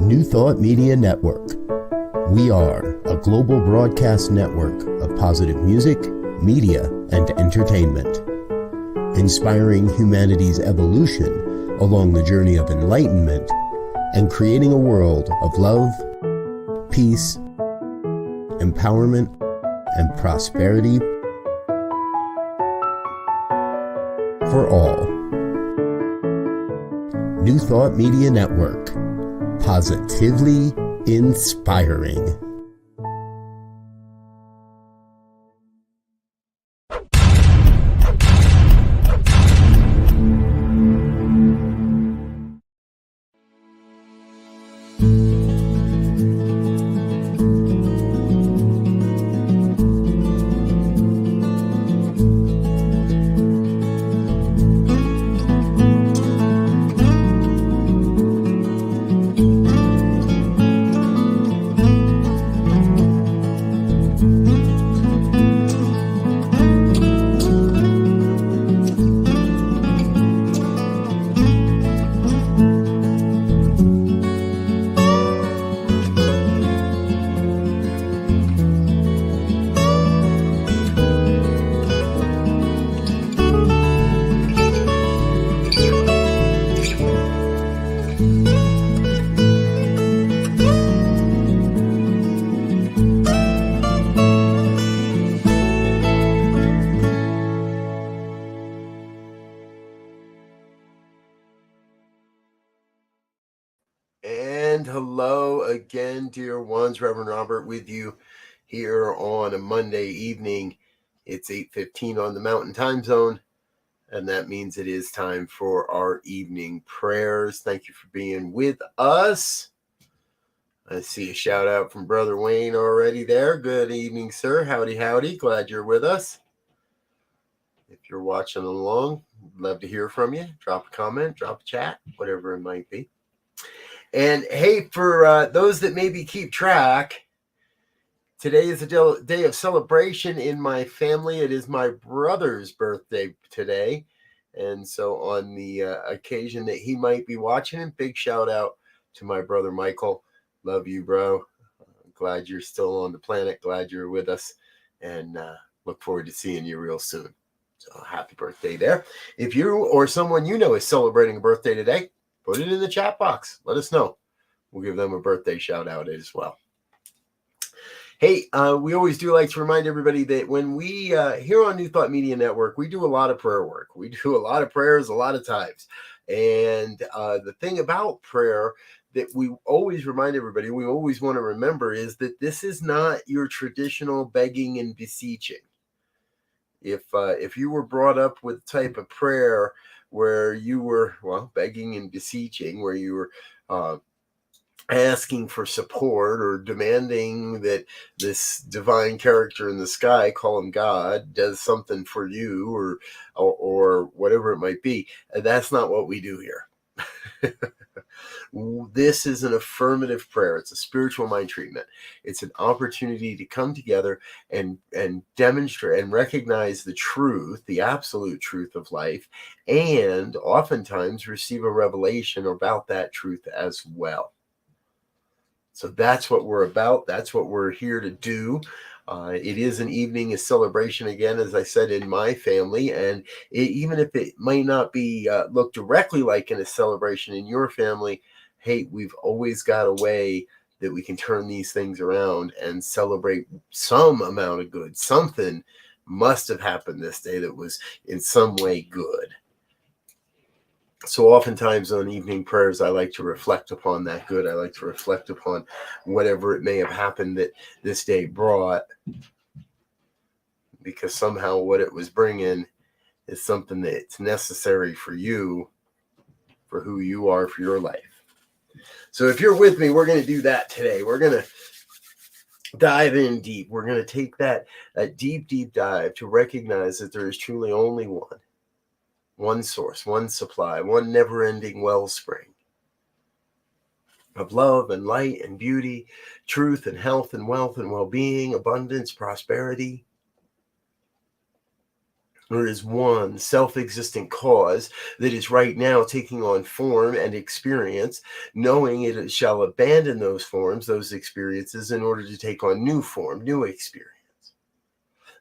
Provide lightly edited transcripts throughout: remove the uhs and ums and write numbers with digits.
New Thought Media Network. We are a global broadcast network of positive music, media, and entertainment, inspiring humanity's evolution along the journey of enlightenment and creating a world of love, peace, empowerment, and prosperity for all. New Thought Media Network. Positively inspiring. And hello again, dear ones. Reverend Robert with you here on a Monday evening. It's 8:15 on the Mountain Time Zone, and that means it is time for our evening prayers. Thank you for being with us. I see a shout out from Brother Wayne already there. Good evening, sir. Howdy, howdy. Glad you're with us. If you're watching along, love to hear from you. Drop a comment, drop a chat, whatever it might be. And hey, for those that maybe keep track, today is a day of celebration in my family. It is my brother's birthday today. And so on the occasion that he might be watching, and big shout out to my brother Michael. Love you, bro. Glad you're still on the planet. Glad you're with us. And look forward to seeing you real soon. So happy birthday there. If you or someone you know is celebrating a birthday today, put it in the chat box. Let us know. We'll give them a birthday shout out as well. Hey, we always do like to remind everybody that when we here on New Thought Media Network, we do a lot of prayer work. We do a lot of prayers a lot of times. And the thing about prayer that we always remind everybody, we always want to remember, is that this is not your traditional begging and beseeching. If you were brought up with a type of prayer where you were, begging and beseeching, where you were asking for support or demanding that this divine character in the sky, call him God, does something for you or whatever it might be, that's not what we do here. This is an affirmative prayer. It's a spiritual mind treatment. It's an opportunity to come together and demonstrate and recognize the truth, the absolute truth of life, and oftentimes receive a revelation about that truth as well. So that's what we're about. That's what we're here to do. It is an evening of celebration, again, as I said, in my family. And even if it might not be look directly like in a celebration in your family, hey, we've always got a way that we can turn these things around and celebrate some amount of good. Something must have happened this day that was in some way good. So oftentimes on evening prayers, I like to reflect upon that good. I like to reflect upon whatever it may have happened that this day brought, because somehow what it was bringing is something that's necessary for you, for who you are, for your life. So if you're with me, we're going to do that today. We're going to dive in deep. We're going to take that deep dive to recognize that there is truly only one source, one supply, one never-ending wellspring of love and light and beauty, truth and health and wealth and well-being, abundance, prosperity. There is one self-existent cause that is right now taking on form and experience, knowing it shall abandon those forms, those experiences, in order to take on new form, new experience.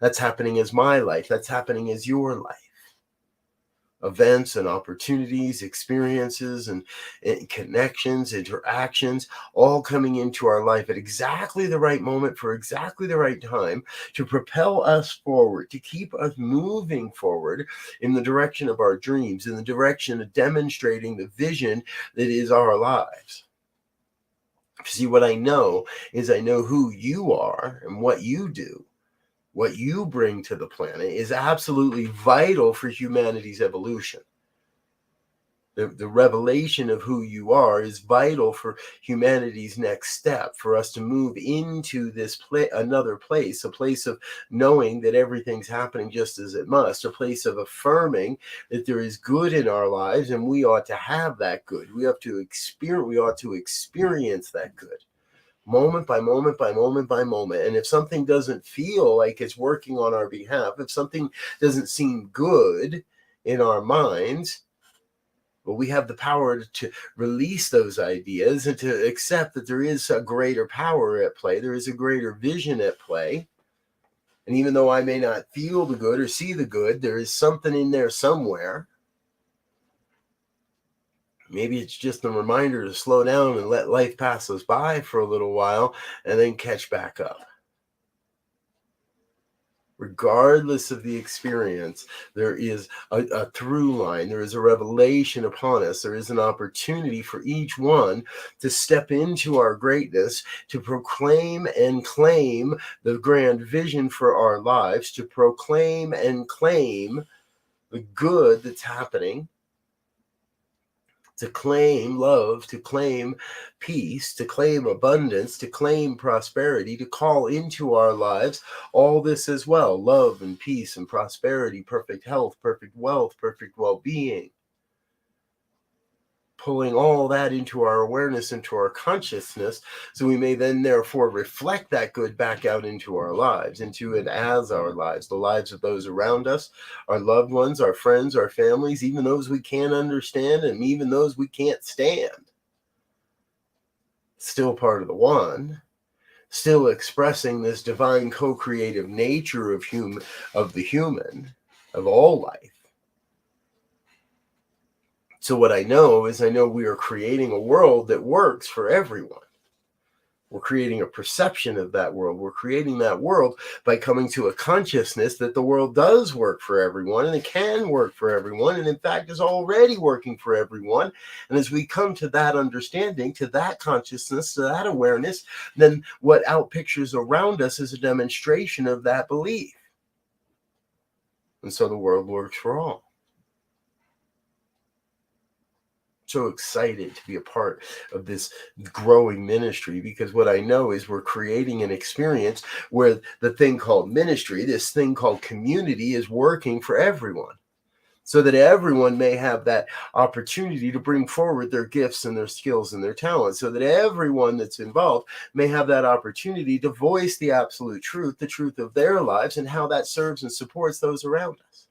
That's happening as my life. That's happening as your life. Events and opportunities, experiences and connections, interactions, all coming into our life at exactly the right moment for exactly the right time to propel us forward, to keep us moving forward in the direction of our dreams, in the direction of demonstrating the vision that is our lives. See, what I know is I know who you are and what you do. What you bring to the planet is absolutely vital for humanity's evolution. The revelation of who you are is vital for humanity's next step, for us to move into this another place, a place of knowing that everything's happening just as it must, a place of affirming that there is good in our lives and we ought to have that good. We ought to experience that good. Moment by moment by moment by moment. And if something doesn't feel like it's working on our behalf, if something doesn't seem good in our minds, well, we have the power to release those ideas and to accept that there is a greater power at play. There is a greater vision at play. And even though I may not feel the good or see the good, there is something in there somewhere. Maybe it's just a reminder to slow down and let life pass us by for a little while and then catch back up. Regardless of the experience, there is a through line, there is a revelation upon us, there is an opportunity for each one to step into our greatness, to proclaim and claim the grand vision for our lives, to proclaim and claim the good that's happening, to claim love, to claim peace, to claim abundance, to claim prosperity, to call into our lives all this as well: love and peace and prosperity, perfect health, perfect wealth, perfect well-being. Pulling all that into our awareness, into our consciousness, so we may then therefore reflect that good back out into our lives, into and as our lives, the lives of those around us, our loved ones, our friends, our families, even those we can't understand and even those we can't stand. Still part of the one, still expressing this divine co-creative nature of the human, of all life. So what I know is I know we are creating a world that works for everyone. We're creating a perception of that world. We're creating that world by coming to a consciousness that the world does work for everyone and it can work for everyone, and in fact is already working for everyone. And as we come to that understanding, to that consciousness, to that awareness, then what outpictures around us is a demonstration of that belief. And so the world works for all. So excited to be a part of this growing ministry, because what I know is we're creating an experience where the thing called ministry, this thing called community, is working for everyone, so that everyone may have that opportunity to bring forward their gifts and their skills and their talents, so that everyone that's involved may have that opportunity to voice the absolute truth, the truth of their lives, and how that serves and supports those around us.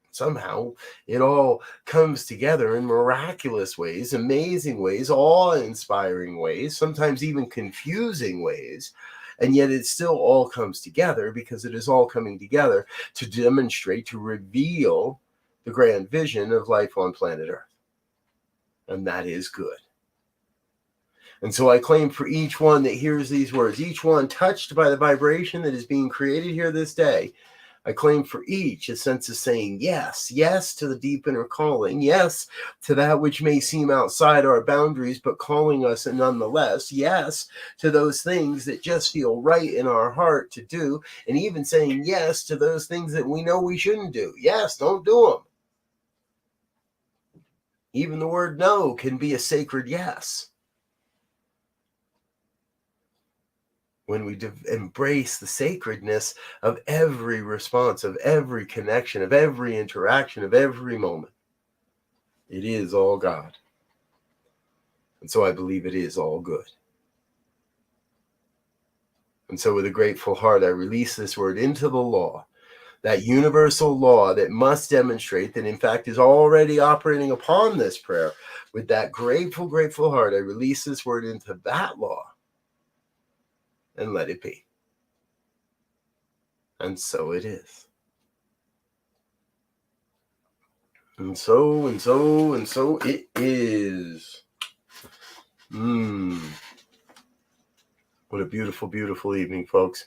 Somehow it all comes together in miraculous ways, amazing ways, awe-inspiring ways, sometimes even confusing ways. And yet it still all comes together because it is all coming together to demonstrate, to reveal the grand vision of life on planet Earth. And that is good. And so I claim for each one that hears these words, each one touched by the vibration that is being created here this day, I claim for each a sense of saying yes, yes to the deep inner calling, yes to that which may seem outside our boundaries, but calling us nonetheless, yes to those things that just feel right in our heart to do, and even saying yes to those things that we know we shouldn't do. Yes, don't do them. Even the word no can be a sacred yes. When we embrace the sacredness of every response, of every connection, of every interaction, of every moment. It is all God. And so I believe it is all good. And so with a grateful heart, I release this word into the law, that universal law that must demonstrate that, in fact, is already operating upon this prayer. With that grateful, grateful heart, I release this word into that law and let it be. And so it is. And so it is. What a beautiful, beautiful evening, folks.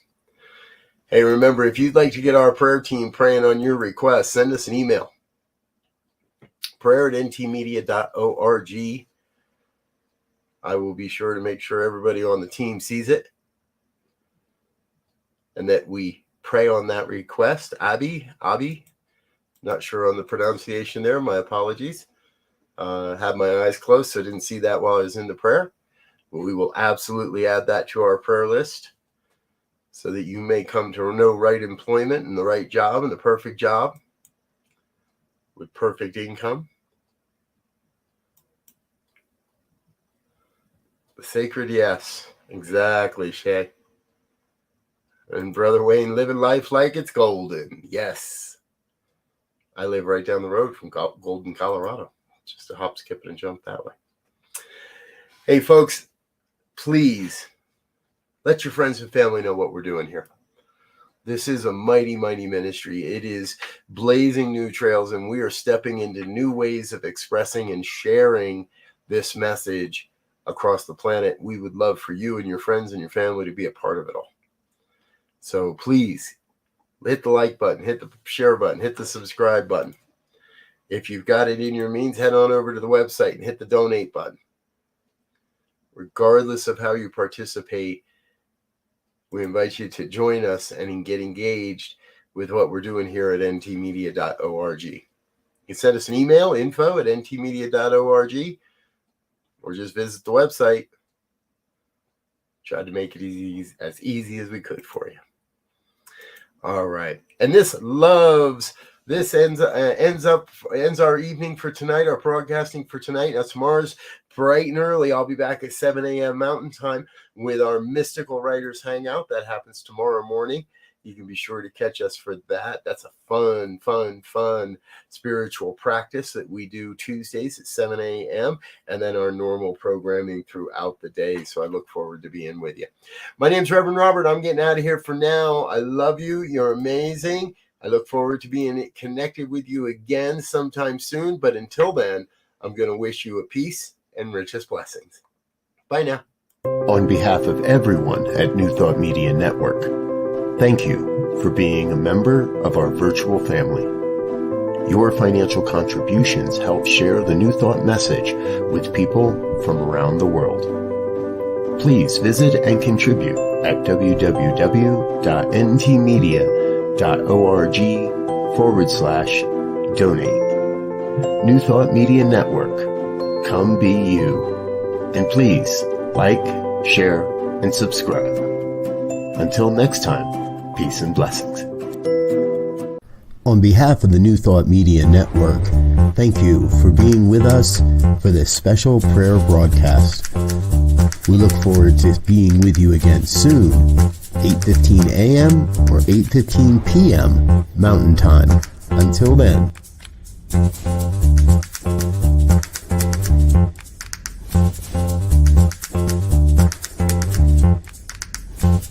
Hey, remember, if you'd like to get our prayer team praying on your request, send us an email. prayer@ntmedia.org. I will be sure to make sure everybody on the team sees it and that we pray on that request. Abby, not sure on the pronunciation there. My apologies. Had my eyes closed, so I didn't see that while I was in the prayer. But we will absolutely add that to our prayer list so that you may come to know right employment and the right job and the perfect job with perfect income. The sacred yes. Exactly, Shay. And Brother Wayne, living life like it's golden. Yes. I live right down the road from Golden, Colorado. Just a hop, skip, and jump that way. Hey, folks, please let your friends and family know what we're doing here. This is a mighty, mighty ministry. It is blazing new trails, and we are stepping into new ways of expressing and sharing this message across the planet. We would love for you and your friends and your family to be a part of it all. So please hit the like button, hit the share button, hit the subscribe button. If you've got it in your means, head on over to the website and hit the donate button. Regardless of how you participate, we invite you to join us and get engaged with what we're doing here at ntmedia.org. You can send us an email, info@ntmedia.org, or just visit the website. Tried to make it as easy as we could for you. All right. And this ends our evening for tonight, our broadcasting for tonight. Now, tomorrow's bright and early. I'll be back at 7 a.m. Mountain Time with our Mystical Writers Hangout. That happens tomorrow morning. You can be sure to catch us for that. That's a fun spiritual practice that we do Tuesdays at 7 a.m. and then our normal programming throughout the day. So I look forward to being with you. My name's Rev Robert. I'm getting out of here for now. I love you. You're amazing. I look forward to being connected with you again sometime soon. But until then, I'm going to wish you a peace and richest blessings. Bye now. On behalf of everyone at New Thought Media Network, thank you for being a member of our virtual family. Your financial contributions help share the New Thought message with people from around the world. Please visit and contribute at www.ntmedia.org/donate. New Thought Media Network. Come be you. And please like, share, and subscribe. Until next time, peace and blessings. On behalf of the New Thought Media Network, thank you for being with us for this special prayer broadcast. We look forward to being with you again soon, 8:15 a.m. or 8:15 p.m. Mountain Time. Until then.